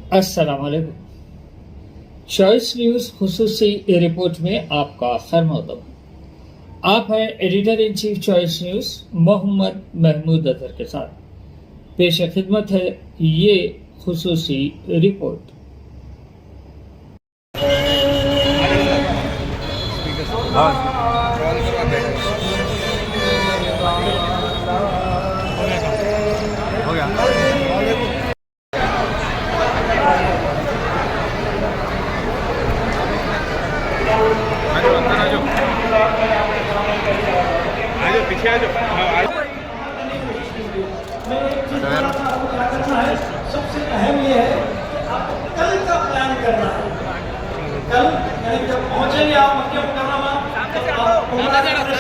अस्सलाम वालेकुम। Choice news खुसूसी report में आपका खैर मक़दम। आप हैं editor in chief choice news Mohammad Mahmood Azhar के साथ। पेश खिदमत है ये खुसूसी रिपोर्ट। सबसे अहम ये है कि आपको कल का प्लान करना है। कल यानी जब पहुंचेंगे आप मक्के मुकर्रमा तो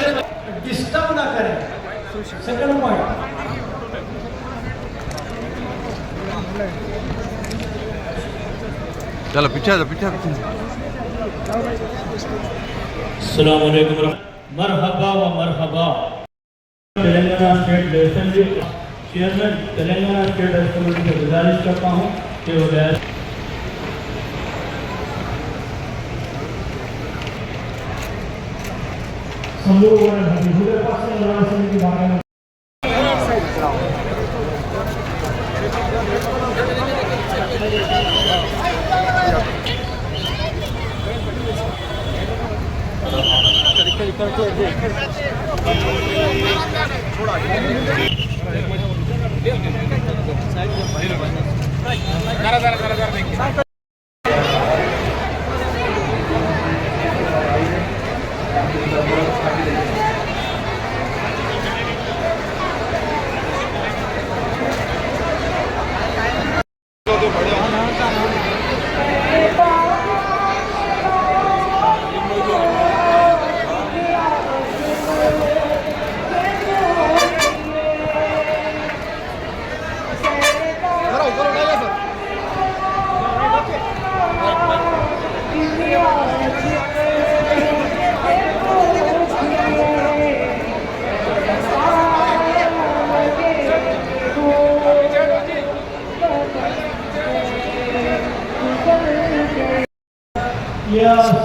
डिस्टर्ब ना करें। सेकंड पॉइंट, चलो पीछे पीछे पीछे। अस्सलाम वालेकुम, मरहबा व मरहबा। Telangana state assembly chairman Telangana state assembly से गुजारिश करता हूँ कि वो हम लोग हबीबुल्लाह पाक सल्लल्लाहु अलैहि वसल्लम के बारे में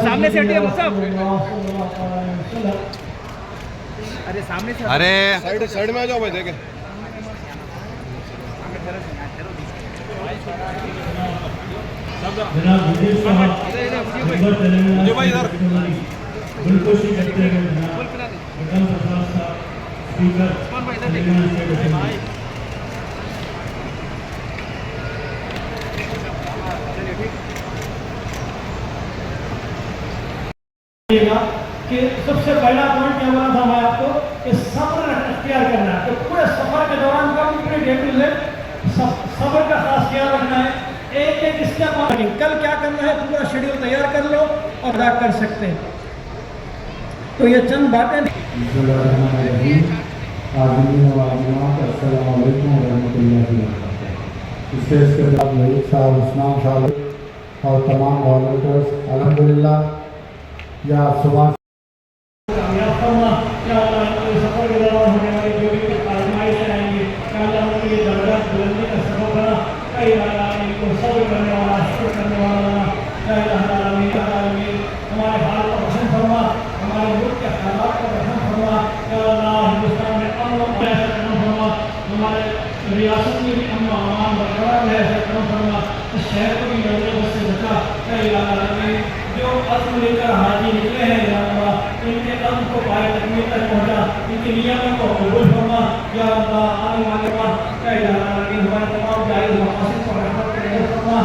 सामने से हटिए मुसाफ। अरे सामने से, अरे साइड में आ जाओ भाई। देखे भाई इधर कि सबसे पहला पॉइंट क्या बोला था मैं आपको कि सब्र अख्तियार करना है। तो पूरे सफर के दौरान पूरे डे टू डे सब्र का खास ख्याल रखना है। एक एक स्टेप कल क्या करना है पूरा शेड्यूल तैयार कर लो और अदा कर सकते हैं। तो ये चंद बातें। इसके बाद मलिक साहब, उस्मान साहब और तमाम वॉलंटियर्स अल्हम्दुलिल्लाह या सुबह सफर के दौरान होने वाली जो भी आजमाइश आएंगी उनकी दर्जा बुलंदी का सबब बना। कई को सब्र करने वाला, शुक्र करने वाला हमारे हाल का पसंद फरमा, हमारे मुल्क के हालात का पसंद फरमा। हिंदुस्तान में अमन फरमा, हमारे रियासत में भी अमन अमान बरकरार है फरमा। इस शहर को भी नजर से बचा। जो अज़्म लेकर हाजी निकले हैं या अल्लाह इनके अज़्म को पाए तकमील तक पहुँचा, इनकी नियतों को कबूल फरमा या अल्लाह। आने वाले हमारे तमाम जायज़ मक़ासिद पर रहमत कर फरमा।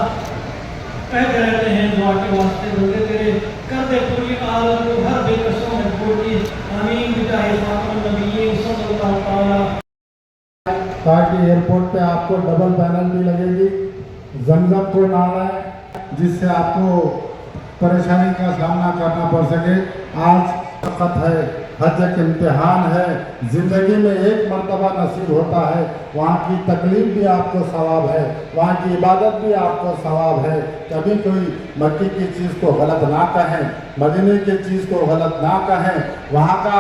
कहते रहते हैं दुआ के वास्ते रोज़े तेरे कर दे पूरी आदत को हर बेकसों में पूरी। आमीन बिजाहि फातिमा नबी सल्लल्लाहु अलैहि। ताकि एयरपोर्ट पे आपको डबल पैनल भी लगेगी, जमजम को नाला है जिससे आपको परेशानी का सामना करना पड़ सके। आज वक्त है, हज एक इम्तिहान है, ज़िंदगी में एक मर्तबा नसीब होता है। वहाँ की तकलीफ भी आपको सवाब है, वहाँ की इबादत भी आपको सवाब है। कभी कोई मक्की की चीज़ को गलत ना कहें, मदीने की चीज़ को गलत ना कहें। वहाँ का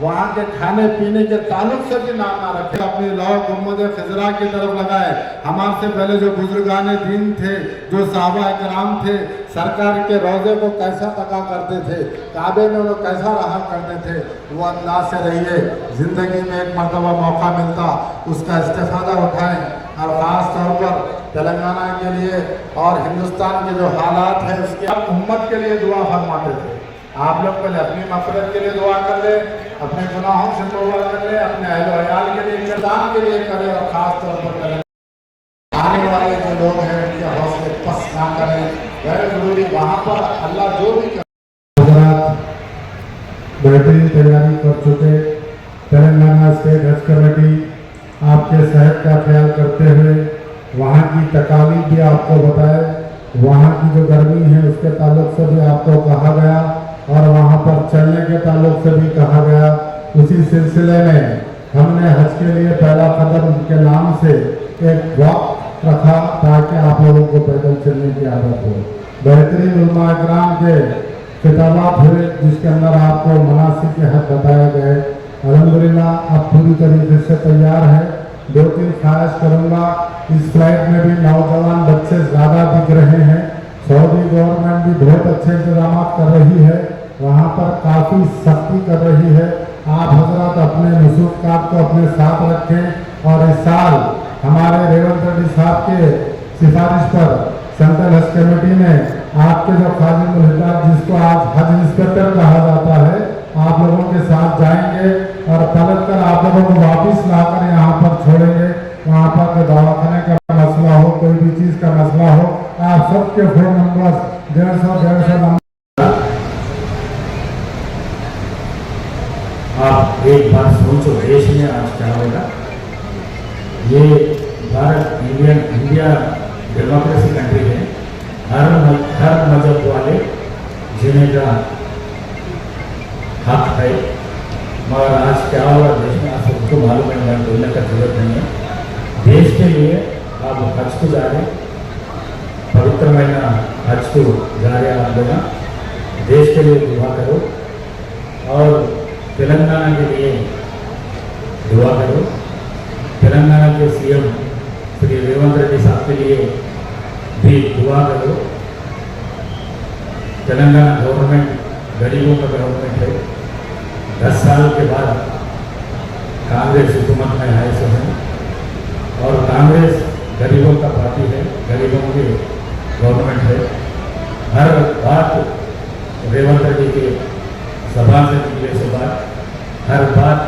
वहाँ के खाने पीने के ताल्लुक से भी नाम ना रखे, अपनी लौ गुम्बद खिजरा की तरफ लगाए। हमारे से पहले जो बुजुर्गान दीन थे, जो साहबा कराम थे, सरकार के रोज़े को कैसा तका करते थे, काबे में वो कैसा रहा करते थे, वो अंदाज से रहिए। ज़िंदगी में एक मरतबा मौका मिलता, उसका इस्तेफादा उठाएं। और ख़ास तौर पर तेलंगाना के लिए और हिंदुस्तान के जो हालात हैं उसके अब उम्मत के लिए दुआ फरमाते थे। आप लोग पहले अपनी मफ़रत के लिए दुआ कर ले, अपने गुनाहों से तौबा कर ले, अपने अहल वयाल के लिए, इंतजाम के लिए करें। और ख़ास तौर पर करें आने वाले जो लोग हैं उनके हौसले पस्त ना करें। गैर ज़रूरी वहाँ पर अल्लाह जो भी बेहतरीन तैयारी कर चुके। तेलंगाना स्टेट हज कमेटी आपके सेहत का ख्याल करते हुए वहाँ की तकालीफ भी आपको बताए, वहाँ की जो गर्मी है उसके ताल्लुक से भी आपको कहा गया और वहाँ पर चलने के ताल्लुक से भी कहा गया। उसी सिलसिले में हमने हज के लिए पहला कदम के नाम से एक वक्त रखा ताकि आप लोगों को पैदल चलने की आदत हो। बेहतरीन उलमा इकराम के खिताबात हुए जिसके अंदर आपको मनासिक के हक बताए गए। अल्हम्दुलिल्लाह अब पूरी तरीके से तैयार है। 2-3 ख्वाहिश करूँगा, इस फ्लाइट में भी नौजवान बच्चे ज़्यादा दिख रहे हैं। सऊदी गवर्नमेंट भी बहुत अच्छे इंतजाम कर रही है, वहाँ पर काफ़ी सख्ती कर रही है। आप हजरत अपने नुसूख कार्ड को अपने साथ रखें। और इस साल हमारे रेवंत रेड्डी साहब के सिफारिश पर सेंट्रल हज कमेटी ने आपके जो खादिमुल हिजाज, जिसको आज हज इंस्पेक्टर कहा जाता है, आप लोगों के साथ जाएंगे और पलट कर आप लोगों को वापस लाकर यहाँ पर छोड़ेंगे। वहाँ पर के दवाखाने का मसला हो, कोई भी चीज़ का मसला हो, आप सबके फ़ोन नंबर 150 नंबर आप एक बार सोचो, देश में आज क्या होगा। ये भारत इंडिया डेमोक्रेसी कंट्री है। हर मजहब वाले जीने का हक है। मगर आज क्या हुआ देश में, आप सबको मालूम है, बोलने का जरूरत नहीं है। देश के लिए आप हज को जा रहे, पवित्र महीना हज को जा रहे आप लोग, देश के लिए दुआ करो और तेलंगाना के लिए दुआ करो। तेलंगाना के सीएम श्री रेवंत रेड्डी साहब के लिए भी दुआ करो। तेलंगाना गवर्नमेंट गरीबों का गवर्नमेंट है। 10 साल के बाद कांग्रेस हुकूमत में आए से हैं और कांग्रेस गरीबों का पार्टी है, गरीबों की गवर्नमेंट है। हर बात रेवंत रेड्डी के सभा से निकले से बात, हर बात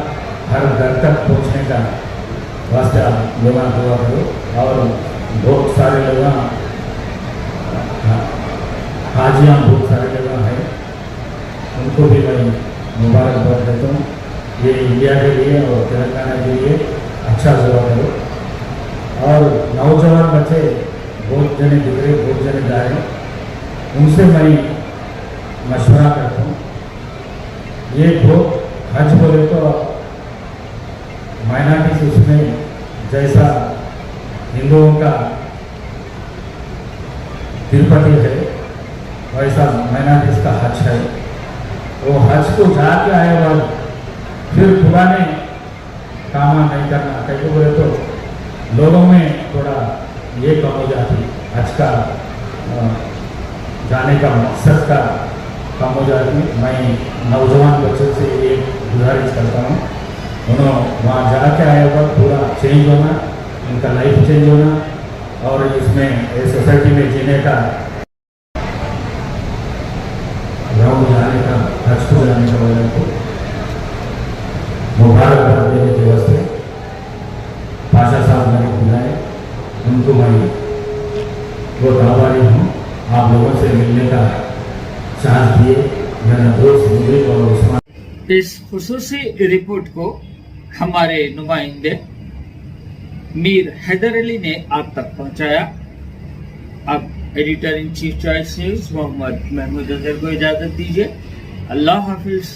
हर घर तक पहुँचने का वास्ते आप लोग दुआ करो। और बहुत सारे लोग हाजियाँ बहुत सारे लोग हैं, उनको भी मैं मुबारकबाद देता हूँ। ये इंडिया के लिए और तेलंगाना के लिए अच्छा दुआ करो। और नौजवान बच्चे बहुत जने दिख रहे, बहुत जने जा रहे, उनसे मैं मशवरा करता हूँ। ये बहुत हज बोले तो माइनॉरिटीज उसमें जैसा हिंदुओं का तिरुपति है वैसा माइनॉरिटीज का हज है। वो हज को जाके आए बाद फिर पुराने काम नहीं करना, कहीं बोले तो लोगों में थोड़ा ये कम हो जाती, हज का जाने का मकसद का कम हो जाती। मैं नौजवान बच्चों से ये गुजारिश करता हूँ, उन्होंने वहाँ जाके आए वक्त पूरा चेंज होना, उनका लाइफ चेंज होना और इसमें सोसाइटी में जीने का, गाँव जाने का, हज को जाने का वजह को मुबारकबाद देने के वास्ते पाशा साहब मैंने बुलाए, उनको मैं बहुत आभारी हूँ। आप लोगों से मिलने का चांस दिए मेरा दोस्त मुझे और उस्मान। इस खुसूसी रिपोर्ट को हमारे नुमाइंदे मीर हैदर अली ने आप तक पहुंचाया। अब editor in chief choice news Mohammad Mahmood Azhar को इजाजत दीजिए। अल्लाह हाफिज।